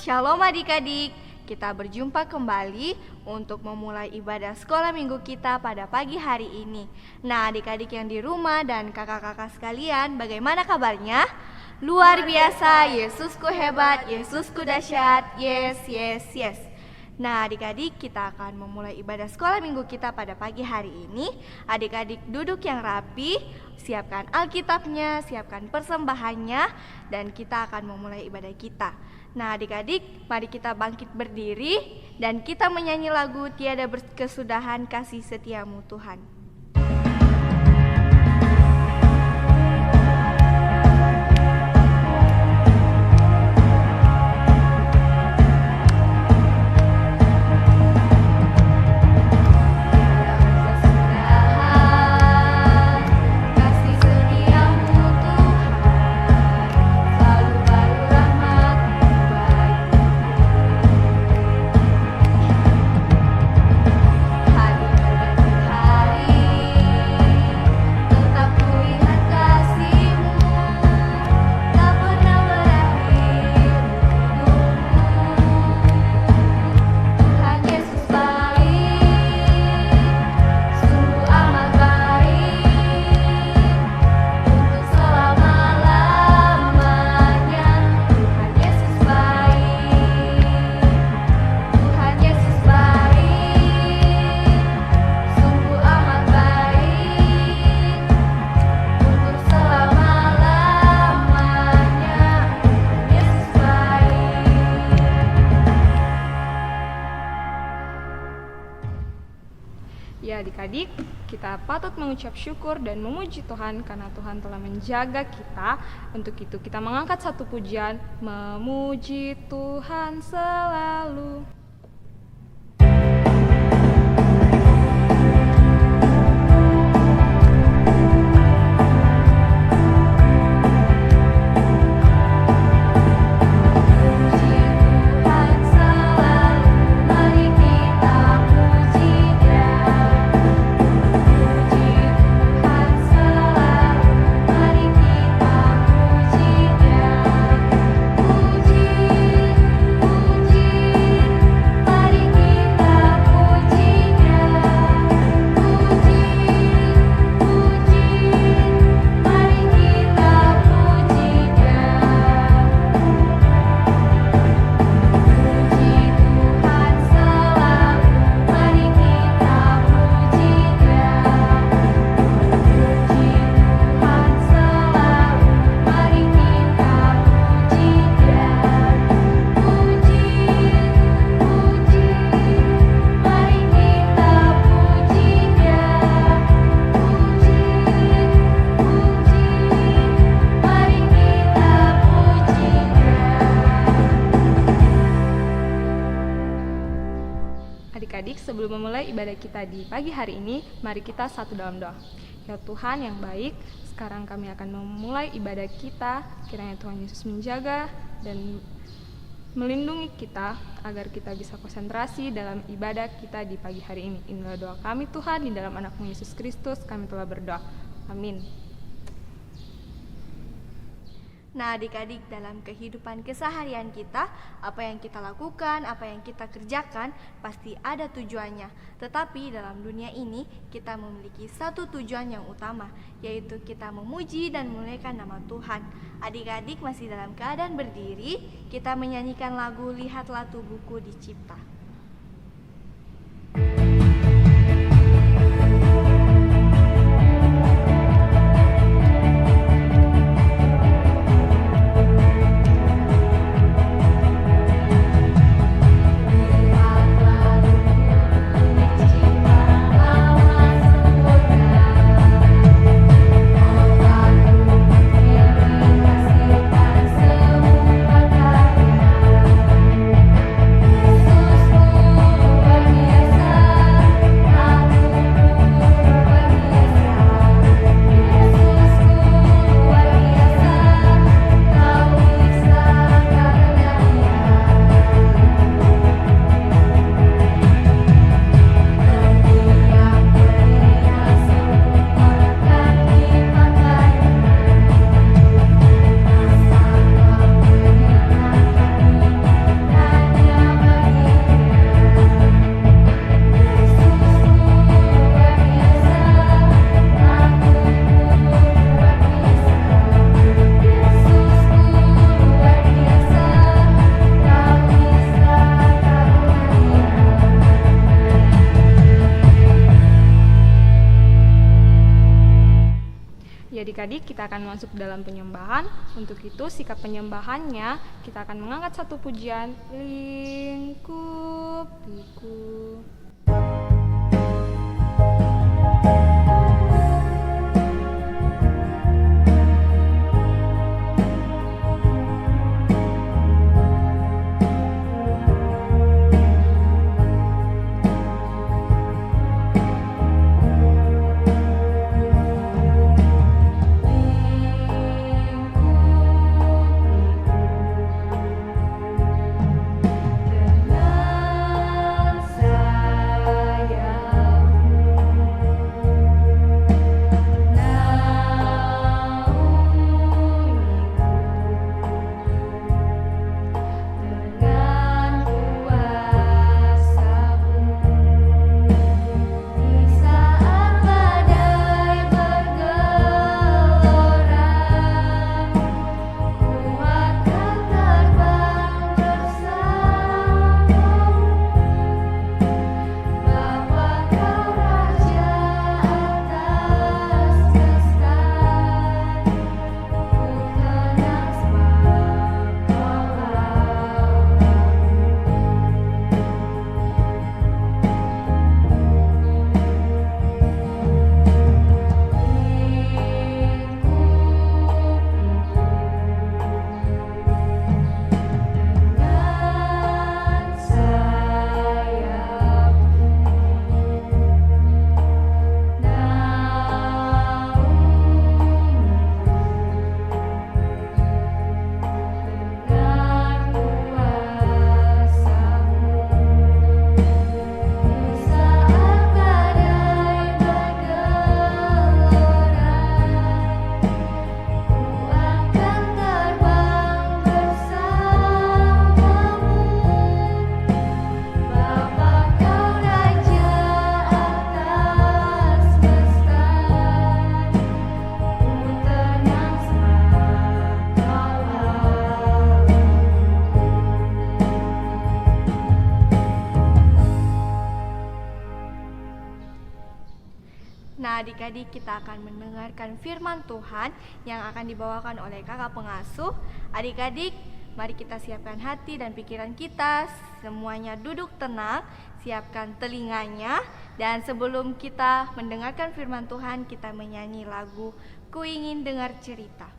Shalom adik-adik, kita berjumpa kembali untuk memulai ibadah sekolah minggu kita pada pagi hari ini. Nah, adik-adik yang di rumah dan kakak-kakak sekalian, bagaimana kabarnya? Luar biasa, Yesusku hebat, Yesusku dahsyat, yes, yes, yes. Nah, adik-adik, kita akan memulai ibadah sekolah minggu kita pada pagi hari ini. Adik-adik duduk yang rapi, siapkan Alkitabnya, siapkan persembahannya, dan kita akan memulai ibadah kita. Nah, adik-adik, mari kita bangkit berdiri dan kita menyanyi lagu Tiada Berkesudahan Kasih Setiamu Tuhan. Ya adik-adik, kita patut mengucap syukur dan memuji Tuhan karena Tuhan telah menjaga kita. Untuk itu kita mengangkat satu pujian, memuji Tuhan selalu. Adik-adik, sebelum memulai ibadah kita di pagi hari ini, mari kita satu dalam doa. Ya Tuhan yang baik, sekarang kami akan memulai ibadah kita. Kiranya Tuhan Yesus menjaga dan melindungi kita agar kita bisa konsentrasi dalam ibadah kita di pagi hari ini. Inilah doa kami Tuhan, di dalam anak-Mu Yesus Kristus kami telah berdoa. Amin. Nah, adik-adik, dalam kehidupan keseharian kita, apa yang kita lakukan, apa yang kita kerjakan, pasti ada tujuannya. Tetapi dalam dunia ini, kita memiliki satu tujuan yang utama, yaitu kita memuji dan memuliakan nama Tuhan. Adik-adik masih dalam keadaan berdiri, kita menyanyikan lagu Lihatlah Tubuhku Dicipta. Yesus adik-adik kita akan masuk dalam penyembahan. Untuk itu sikap penyembahannya kita akan mengangkat satu pujian, lingkupiku. Nah, adik-adik kita akan mendengarkan firman Tuhan yang akan dibawakan oleh kakak pengasuh. Adik-adik, mari kita siapkan hati dan pikiran kita. Semuanya duduk tenang, siapkan telinganya. Dan sebelum kita mendengarkan firman Tuhan, kita menyanyi lagu Ku Ingin Dengar Cerita.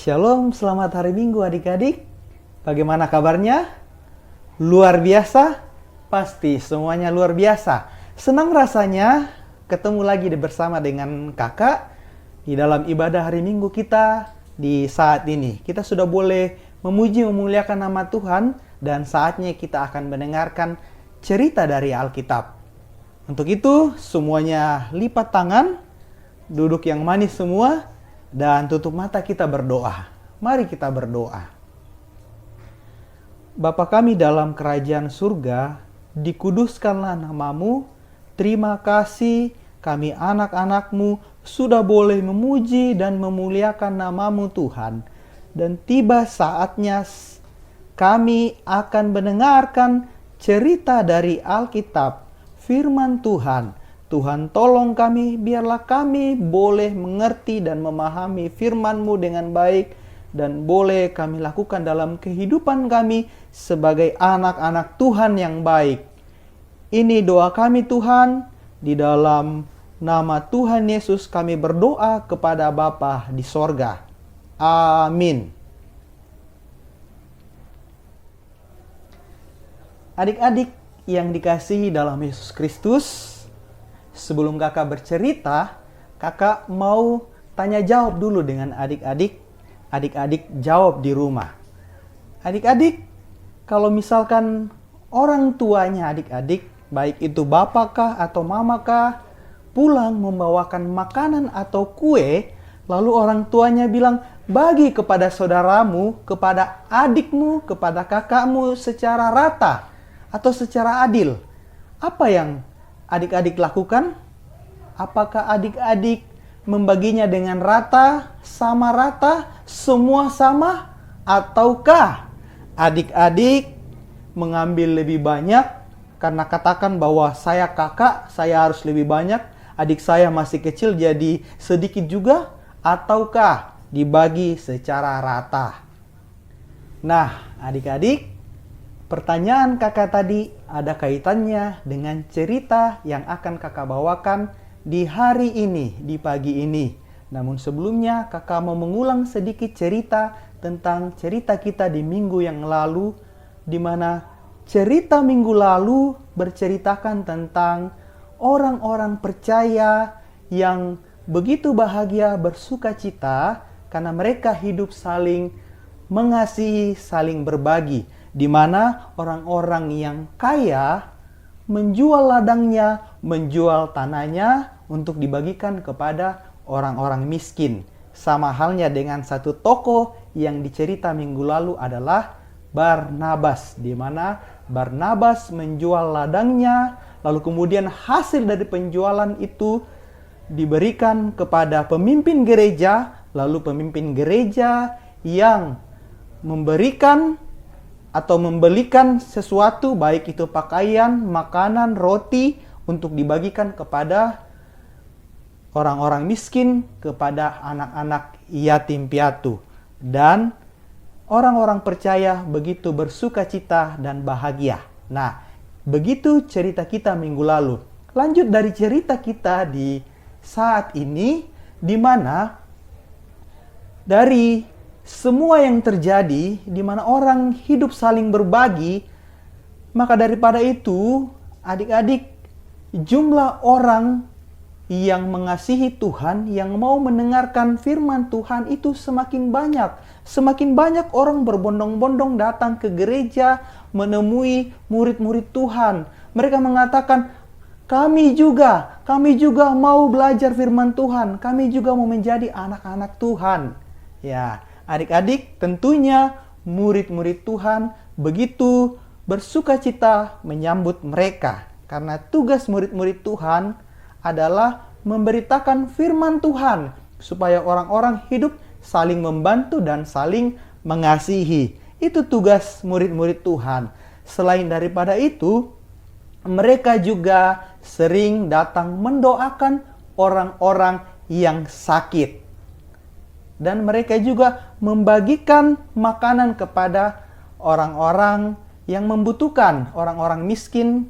Shalom, selamat hari Minggu adik-adik. Bagaimana kabarnya? Luar biasa? Pasti semuanya luar biasa. Senang rasanya ketemu lagi bersama dengan kakak di dalam ibadah hari Minggu kita di saat ini. Kita sudah boleh memuji memuliakan nama Tuhan dan saatnya kita akan mendengarkan cerita dari Alkitab. Untuk itu semuanya lipat tangan, duduk yang manis semua, dan tutup mata kita berdoa. Mari kita berdoa. Bapa kami dalam kerajaan surga, dikuduskanlah namamu. Terima kasih kami anak-anakmu sudah boleh memuji dan memuliakan namamu Tuhan. Dan tiba saatnya kami akan mendengarkan cerita dari Alkitab, firman Tuhan. Tuhan tolong kami, biarlah kami boleh mengerti dan memahami firman-Mu dengan baik, dan boleh kami lakukan dalam kehidupan kami sebagai anak-anak Tuhan yang baik. Ini doa kami Tuhan, di dalam nama Tuhan Yesus kami berdoa kepada Bapa di sorga. Amin. Adik-adik yang dikasihi dalam Yesus Kristus, sebelum kakak bercerita, kakak mau tanya jawab dulu dengan adik-adik. Adik-adik jawab di rumah. Adik-adik, kalau misalkan orang tuanya adik-adik, baik itu bapak kah atau mama kah, pulang membawakan makanan atau kue, lalu orang tuanya bilang, bagi kepada saudaramu, kepada adikmu, kepada kakakmu secara rata atau secara adil. Apa yang adik-adik lakukan? Apakah adik-adik membaginya dengan rata, semua sama? Ataukah adik-adik mengambil lebih banyak karena katakan bahwa saya kakak, saya harus lebih banyak, adik saya masih kecil jadi sedikit juga? Ataukah dibagi secara rata? Nah, adik-adik, pertanyaan kakak tadi ada kaitannya dengan cerita yang akan kakak bawakan di hari ini, di pagi ini. Namun sebelumnya kakak mau mengulang sedikit cerita tentang cerita kita di minggu yang lalu, di mana cerita minggu lalu berceritakan tentang orang-orang percaya yang begitu bahagia, bersuka cita karena mereka hidup saling mengasihi, saling berbagi, di mana orang-orang yang kaya menjual ladangnya, menjual tanahnya untuk dibagikan kepada orang-orang miskin. Sama halnya dengan satu tokoh yang dicerita minggu lalu adalah Barnabas, di mana Barnabas menjual ladangnya, lalu kemudian hasil dari penjualan itu diberikan kepada pemimpin gereja, lalu pemimpin gereja yang memberikan atau membelikan sesuatu, baik itu pakaian, makanan, roti, untuk dibagikan kepada orang-orang miskin, kepada anak-anak yatim piatu. Dan orang-orang percaya begitu bersuka cita dan bahagia. Nah, begitu cerita kita minggu lalu. Lanjut dari cerita kita di saat ini, di mana dari semua yang terjadi, di mana orang hidup saling berbagi, maka daripada itu, adik-adik, jumlah orang yang mengasihi Tuhan, yang mau mendengarkan firman Tuhan itu semakin banyak. Semakin banyak orang berbondong-bondong datang ke gereja menemui murid-murid Tuhan. Mereka mengatakan, kami juga mau belajar firman Tuhan. Kami juga mau menjadi anak-anak Tuhan. Ya, adik-adik, tentunya murid-murid Tuhan begitu bersuka cita menyambut mereka. Karena tugas murid-murid Tuhan adalah memberitakan firman Tuhan supaya orang-orang hidup saling membantu dan saling mengasihi. Itu tugas murid-murid Tuhan. Selain daripada itu, mereka juga sering datang mendoakan orang-orang yang sakit. Dan mereka juga membagikan makanan kepada orang-orang yang membutuhkan, orang-orang miskin,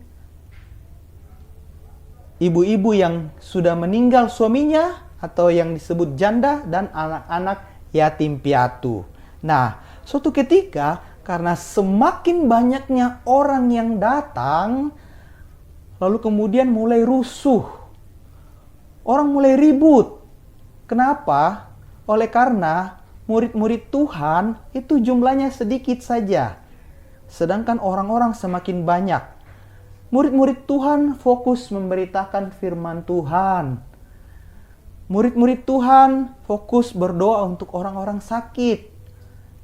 ibu-ibu yang sudah meninggal suaminya, atau yang disebut janda, dan anak-anak yatim piatu. Nah, suatu ketika karena semakin banyaknya orang yang datang, lalu kemudian mulai rusuh. Orang mulai ribut. Kenapa? Oleh karena murid-murid Tuhan itu jumlahnya sedikit saja. Sedangkan orang-orang semakin banyak. Murid-murid Tuhan fokus memberitakan firman Tuhan. Murid-murid Tuhan fokus berdoa untuk orang-orang sakit.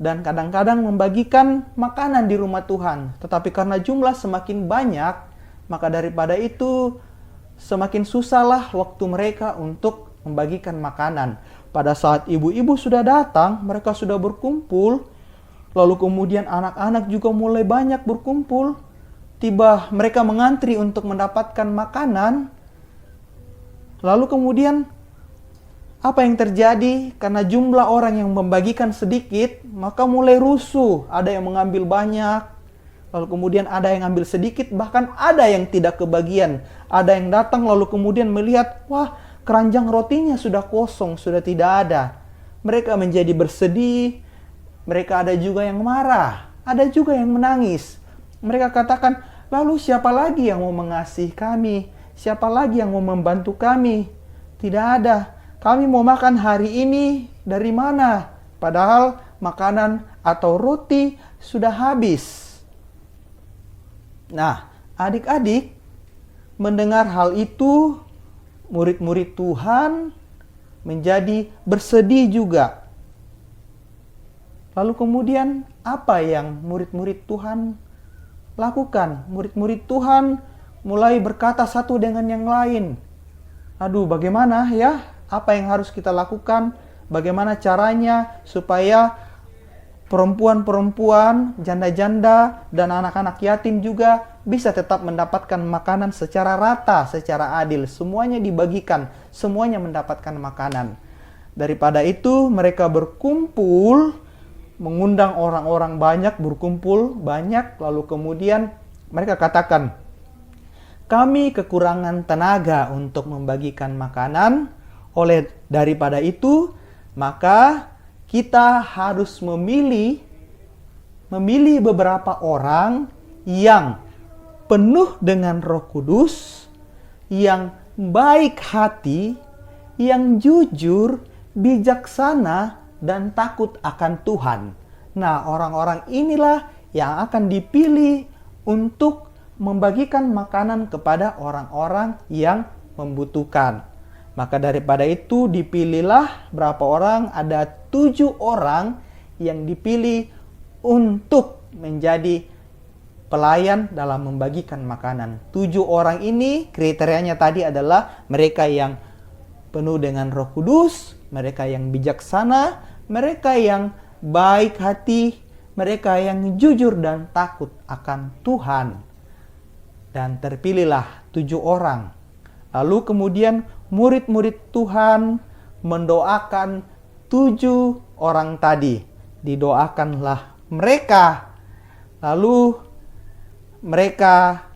Dan kadang-kadang membagikan makanan di rumah Tuhan. Tetapi karena jumlah semakin banyak, maka daripada itu semakin susahlah waktu mereka untuk membagikan makanan. Pada saat ibu-ibu sudah datang, mereka sudah berkumpul. Lalu kemudian anak-anak juga mulai banyak berkumpul. Tiba mereka mengantri untuk mendapatkan makanan. Lalu kemudian apa yang terjadi? Karena jumlah orang yang membagikan sedikit, maka mulai rusuh. Ada yang mengambil banyak, lalu kemudian ada yang ambil sedikit, bahkan ada yang tidak kebagian. Ada yang datang lalu kemudian melihat, wah, keranjang rotinya sudah kosong, sudah tidak ada. Mereka menjadi bersedih, mereka ada juga yang marah, ada juga yang menangis. Mereka katakan, lalu siapa lagi yang mau mengasihi kami? Siapa lagi yang mau membantu kami? Tidak ada. Kami mau makan hari ini dari mana? Padahal makanan atau roti sudah habis. Nah, adik-adik mendengar hal itu, murid-murid Tuhan menjadi bersedih juga. Lalu kemudian apa yang murid-murid Tuhan lakukan? Murid-murid Tuhan mulai berkata satu dengan yang lain. Aduh, bagaimana ya? Apa yang harus kita lakukan? Bagaimana caranya supaya perempuan-perempuan, janda-janda, dan anak-anak yatim juga bisa tetap mendapatkan makanan secara rata, secara adil. Semuanya dibagikan, semuanya mendapatkan makanan. Daripada itu, mereka berkumpul, mengundang orang-orang banyak, berkumpul banyak, lalu kemudian mereka katakan, kami kekurangan tenaga untuk membagikan makanan. Oleh daripada itu, maka kita harus memilih beberapa orang yang penuh dengan Roh Kudus, yang baik hati, yang jujur, bijaksana, dan takut akan Tuhan. Nah, orang-orang inilah yang akan dipilih untuk membagikan makanan kepada orang-orang yang membutuhkan. Maka daripada itu dipilihlah berapa orang? Ada 7 orang yang dipilih untuk menjadi pelayan dalam membagikan makanan. 7 orang ini kriterianya tadi adalah mereka yang penuh dengan Roh Kudus, mereka yang bijaksana, mereka yang baik hati, mereka yang jujur dan takut akan Tuhan. Dan terpilihlah 7 orang. Lalu kemudian murid-murid Tuhan mendoakan 7 orang tadi. Didoakanlah mereka. Lalu mereka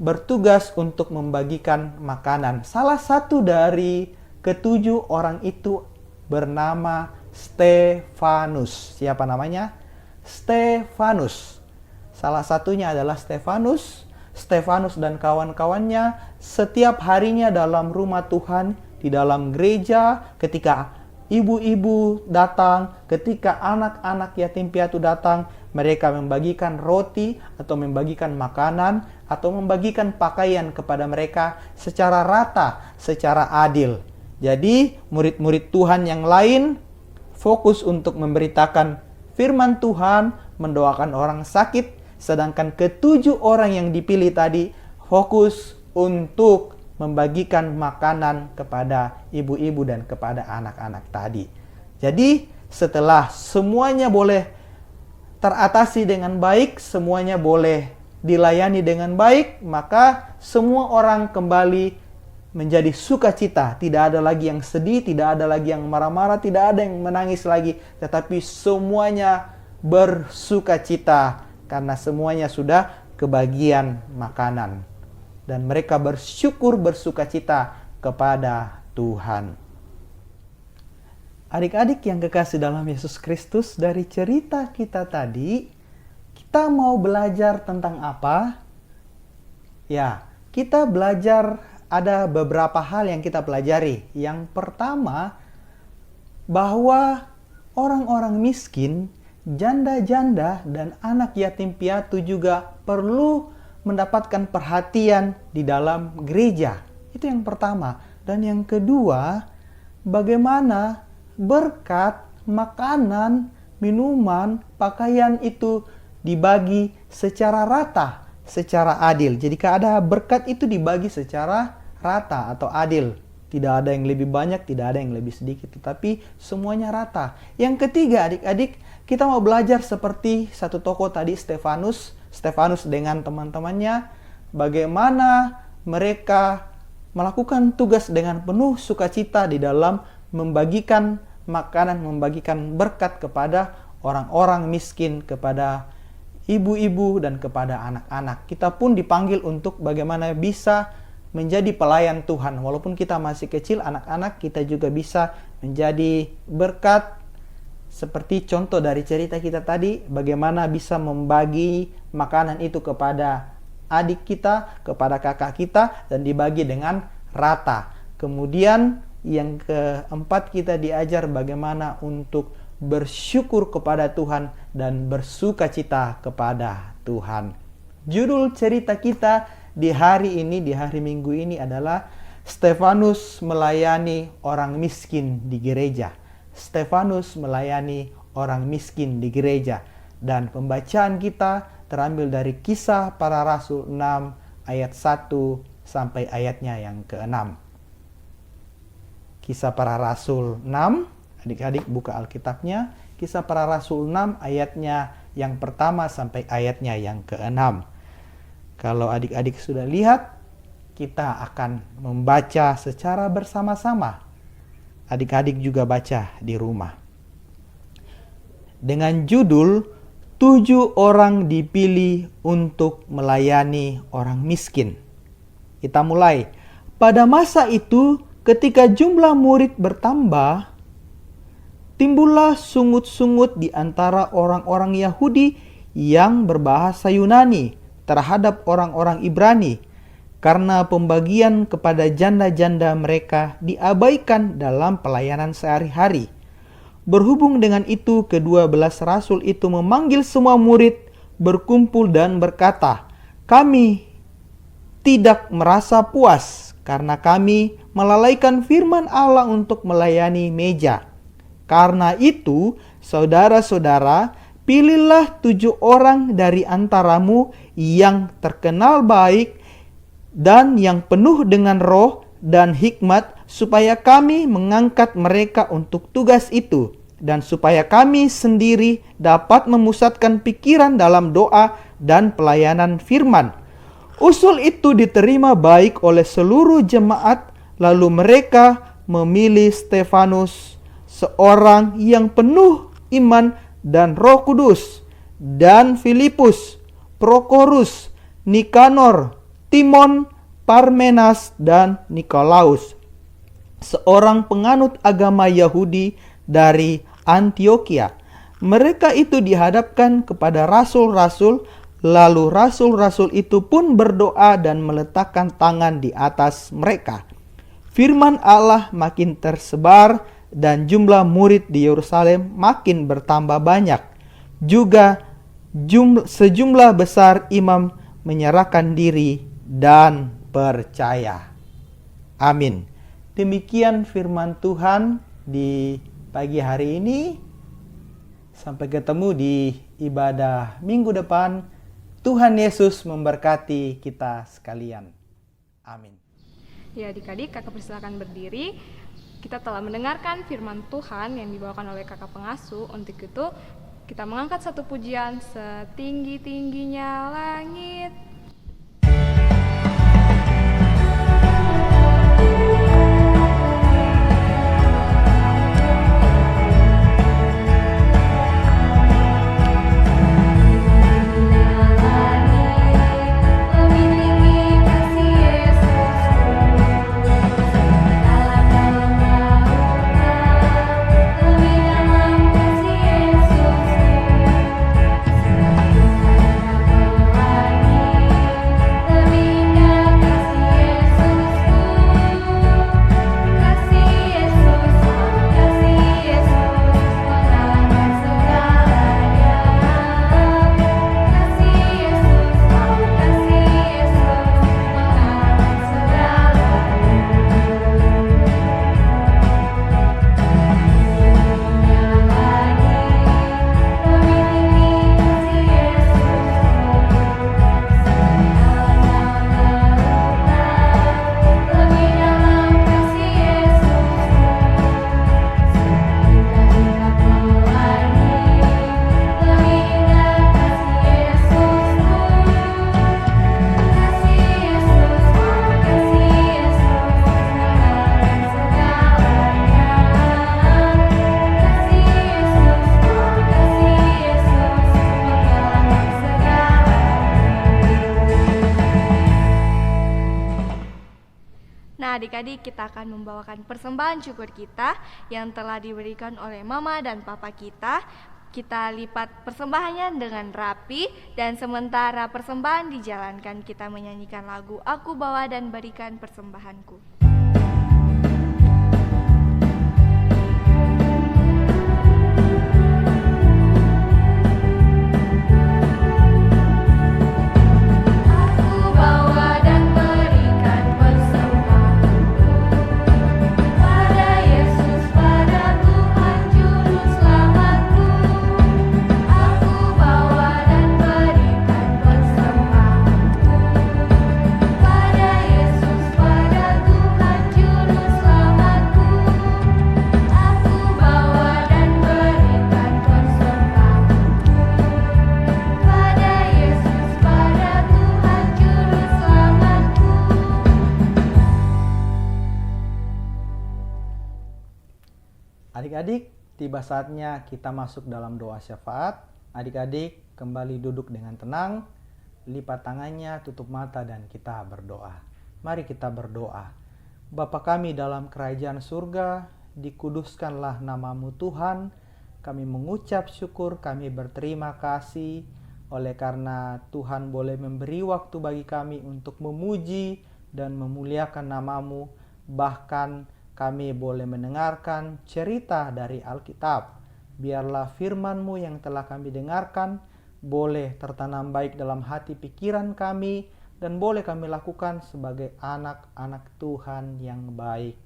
bertugas untuk membagikan makanan. Salah satu dari ke-7 orang itu bernama Stefanus. Siapa namanya? Stefanus. Salah satunya adalah Stefanus. Stefanus dan kawan-kawannya setiap harinya dalam rumah Tuhan, di dalam gereja, ketika ibu-ibu datang, ketika anak-anak yatim piatu datang, mereka membagikan roti atau membagikan makanan atau membagikan pakaian kepada mereka secara rata, secara adil. Jadi murid-murid Tuhan yang lain fokus untuk memberitakan firman Tuhan, mendoakan orang sakit, sedangkan ke-7 orang yang dipilih tadi fokus untuk membagikan makanan kepada ibu-ibu dan kepada anak-anak tadi. Jadi setelah semuanya boleh teratasi dengan baik, semuanya boleh dilayani dengan baik, maka semua orang kembali menjadi sukacita. Tidak ada lagi yang sedih, tidak ada lagi yang marah-marah, tidak ada yang menangis lagi, tetapi semuanya bersukacita karena semuanya sudah kebagian makanan. Dan mereka bersyukur, bersukacita kepada Tuhan. Adik-adik yang kekasih dalam Yesus Kristus, dari cerita kita tadi, kita mau belajar tentang apa? Ya, kita belajar, ada beberapa hal yang kita pelajari. Yang pertama, bahwa orang-orang miskin, janda-janda, dan anak yatim piatu juga perlu mendapatkan perhatian di dalam gereja. Itu yang pertama. Dan yang kedua, bagaimana berkat, makanan, minuman, pakaian itu dibagi secara rata, secara adil. Jadi ada berkat itu dibagi secara rata atau adil. Tidak ada yang lebih banyak, tidak ada yang lebih sedikit, tetapi semuanya rata. Yang ketiga, adik-adik, kita mau belajar seperti satu tokoh tadi, Stefanus dengan teman-temannya, bagaimana mereka melakukan tugas dengan penuh sukacita di dalam membagikan makanan, membagikan berkat kepada orang-orang miskin, kepada ibu-ibu dan kepada anak-anak. Kita pun dipanggil untuk bagaimana bisa menjadi pelayan Tuhan. Walaupun kita masih kecil, anak-anak, kita juga bisa menjadi berkat. Seperti contoh dari cerita kita tadi, bagaimana bisa membagi makanan itu kepada adik kita, kepada kakak kita, dan dibagi dengan rata. Kemudian yang keempat, kita diajar bagaimana untuk bersyukur kepada Tuhan dan bersukacita kepada Tuhan. Judul cerita kita di hari ini, di hari Minggu ini adalah Stefanus melayani orang miskin di gereja. Stefanus melayani orang miskin di gereja. Dan pembacaan kita terambil dari Kisah Para Rasul 6 ayat 1 sampai ayatnya yang ke-6. Kisah Para Rasul 6, adik-adik buka Alkitabnya. Kisah Para Rasul 6 ayatnya yang pertama sampai ayatnya yang ke-6. Kalau adik-adik sudah lihat, kita akan membaca secara bersama-sama. Adik-adik juga baca di rumah. Dengan judul 7 orang dipilih untuk melayani orang miskin. Kita mulai. Pada masa itu, ketika jumlah murid bertambah, timbullah sungut-sungut di antara orang-orang Yahudi yang berbahasa Yunani terhadap orang-orang Ibrani, karena pembagian kepada janda-janda mereka diabaikan dalam pelayanan sehari-hari. Berhubung dengan itu, ke-12 rasul itu memanggil semua murid berkumpul dan berkata, "Kami tidak merasa puas karena kami melalaikan firman Allah untuk melayani meja. Karena itu, saudara-saudara, pilihlah 7 orang dari antaramu yang terkenal baik dan yang penuh dengan roh dan hikmat, supaya kami mengangkat mereka untuk tugas itu, dan supaya kami sendiri dapat memusatkan pikiran dalam doa dan pelayanan firman." Usul itu diterima baik oleh seluruh jemaat, lalu mereka memilih Stefanus, seorang yang penuh iman dan Roh Kudus, dan Filipus, Prokorus, Nikanor, Timon, Parmenas, dan Nikolaus, seorang penganut agama Yahudi dari Antioquia. Mereka itu dihadapkan kepada rasul-rasul, lalu rasul-rasul itu pun berdoa dan meletakkan tangan di atas mereka. Firman Allah makin tersebar dan jumlah murid di Yerusalem makin bertambah banyak. Juga sejumlah besar imam menyerahkan diri dan percaya. Amin. Demikian firman Tuhan di pagi hari ini. Sampai ketemu di ibadah minggu depan. Tuhan Yesus memberkati kita sekalian. Amin. Ya adik-adik, kakak persilakan berdiri. Kita telah mendengarkan firman Tuhan yang dibawakan oleh kakak pengasuh. Untuk itu, kita mengangkat satu pujian setinggi-tingginya langit. Yesus Nah, adik-adik, kita akan membawakan persembahan syukur kita yang telah diberikan oleh mama dan papa kita. Kita lipat persembahannya dengan rapi, dan sementara persembahan dijalankan, kita menyanyikan lagu Aku Bawa dan Berikan Persembahanku. Adik-adik, tiba saatnya kita masuk dalam doa syafaat. Adik-adik kembali duduk dengan tenang, lipat tangannya, tutup mata, dan kita berdoa. Mari kita berdoa. Bapa kami dalam kerajaan surga, dikuduskanlah namamu Tuhan. Kami mengucap syukur, kami berterima kasih oleh karena Tuhan boleh memberi waktu bagi kami untuk memuji dan memuliakan namamu. Bahkan kami boleh mendengarkan cerita dari Alkitab. Biarlah firman-Mu yang telah kami dengarkan boleh tertanam baik dalam hati pikiran kami, dan boleh kami lakukan sebagai anak-anak Tuhan yang baik.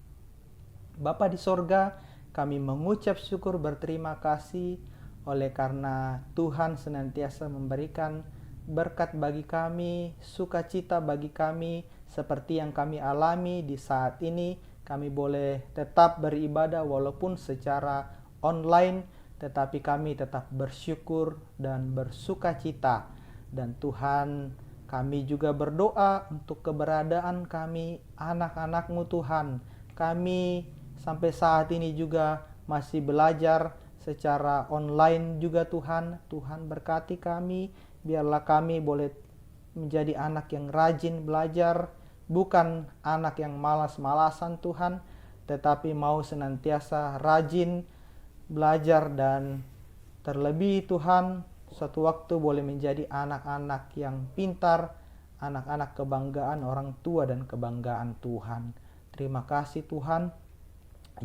Bapa di sorga, kami mengucap syukur berterima kasih oleh karena Tuhan senantiasa memberikan berkat bagi kami, sukacita bagi kami, seperti yang kami alami di saat ini. Kami boleh tetap beribadah walaupun secara online, tetapi kami tetap bersyukur dan bersukacita. Dan Tuhan, kami juga berdoa untuk keberadaan kami, anak-anak-Mu Tuhan. Kami sampai saat ini juga masih belajar secara online juga Tuhan. Tuhan berkati kami, biarlah kami boleh menjadi anak yang rajin belajar, bukan anak yang malas-malasan Tuhan, tetapi mau senantiasa rajin belajar, dan terlebih Tuhan, suatu waktu boleh menjadi anak-anak yang pintar, anak-anak kebanggaan orang tua dan kebanggaan Tuhan. Terima kasih Tuhan.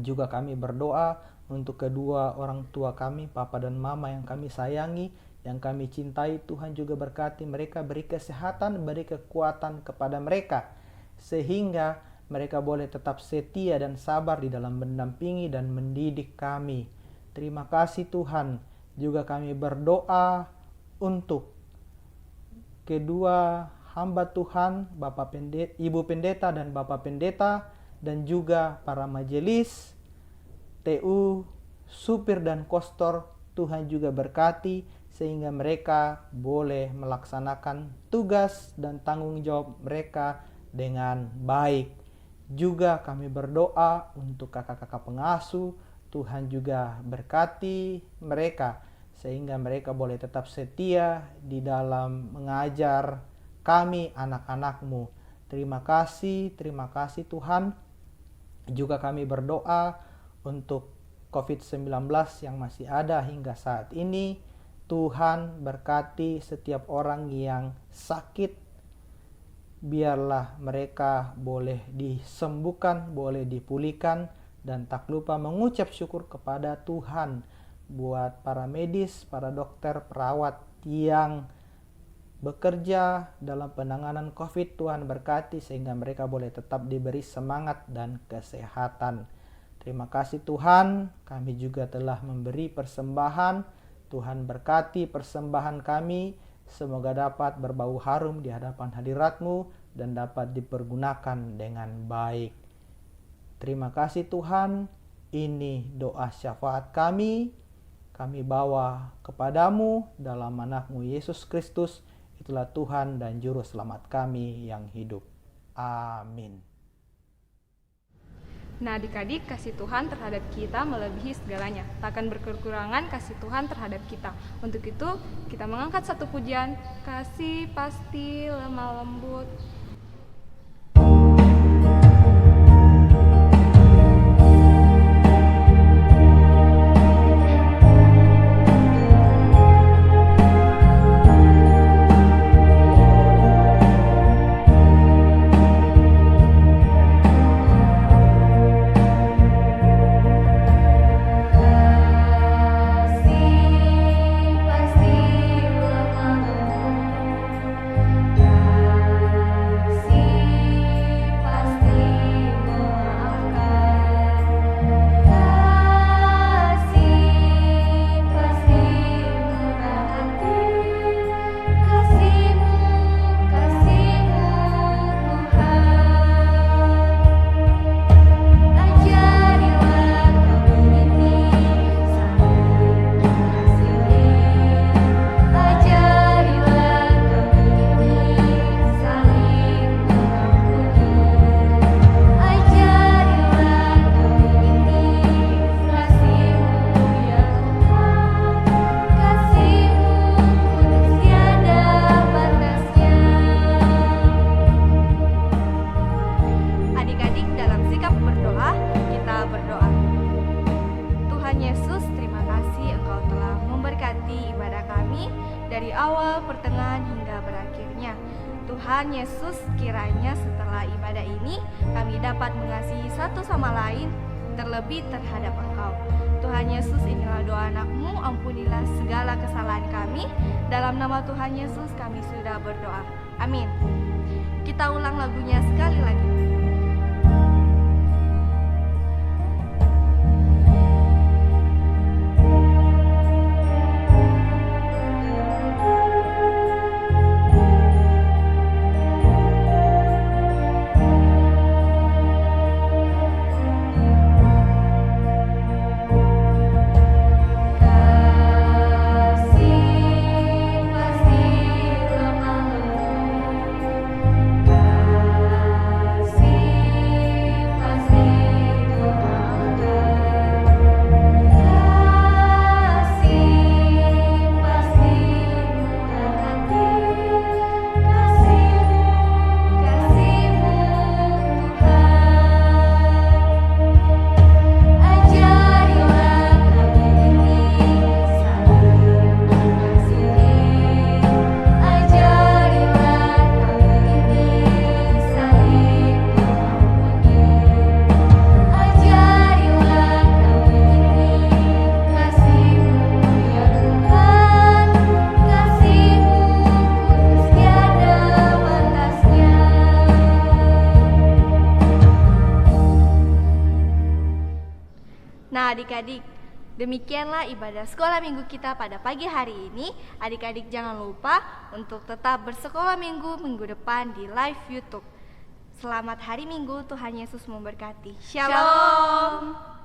Juga kami berdoa untuk kedua orang tua kami, Papa dan Mama yang kami sayangi, yang kami cintai. Tuhan juga berkati mereka, beri kesehatan, beri kekuatan kepada mereka, sehingga mereka boleh tetap setia dan sabar di dalam mendampingi dan mendidik kami. Terima kasih Tuhan. Juga kami berdoa untuk kedua hamba Tuhan, Ibu Pendeta dan Bapak Pendeta, dan juga para majelis, TU, supir dan kostor. Tuhan juga berkati sehingga mereka boleh melaksanakan tugas dan tanggung jawab mereka dengan baik. Juga kami berdoa untuk kakak-kakak pengasuh. Tuhan juga berkati mereka sehingga mereka boleh tetap setia di dalam mengajar kami, anak-anak-Mu. Terima kasih Tuhan. Juga kami berdoa untuk COVID-19 yang masih ada hingga saat ini. Tuhan berkati setiap orang yang sakit. Biarlah mereka boleh disembuhkan, boleh dipulihkan, dan tak lupa mengucap syukur kepada Tuhan buat para medis, para dokter, perawat yang bekerja dalam penanganan COVID. Tuhan berkati sehingga mereka boleh tetap diberi semangat dan kesehatan. Terima kasih Tuhan, kami juga telah memberi persembahan. Tuhan berkati persembahan kami, semoga dapat berbau harum di hadapan hadirat-Mu dan dapat dipergunakan dengan baik. Terima kasih Tuhan, ini doa syafaat kami bawa kepadamu dalam anak-Mu Yesus Kristus. Itulah Tuhan dan Juru Selamat kami yang hidup. Amin. Nah, adik-adik, kasih Tuhan terhadap kita melebihi segalanya. Takkan berkekurangan kasih Tuhan terhadap kita. Untuk itu, kita mengangkat satu pujian, kasih pasti lemah lembut. awal, pertengahan, hingga berakhirnya. Tuhan Yesus, kiranya setelah ibadah ini kami dapat mengasihi satu sama lain, terlebih terhadap Engkau. Tuhan Yesus, inilah doa anak-Mu, ampunilah segala kesalahan kami. Dalam nama Tuhan Yesus kami sudah berdoa. Amin. Kita ulang lagunya sekali lagi. Nah adik-adik, demikianlah ibadah sekolah minggu kita pada pagi hari ini. Adik-adik jangan lupa untuk tetap bersekolah minggu depan di live YouTube. Selamat hari Minggu, Tuhan Yesus memberkati. Shalom.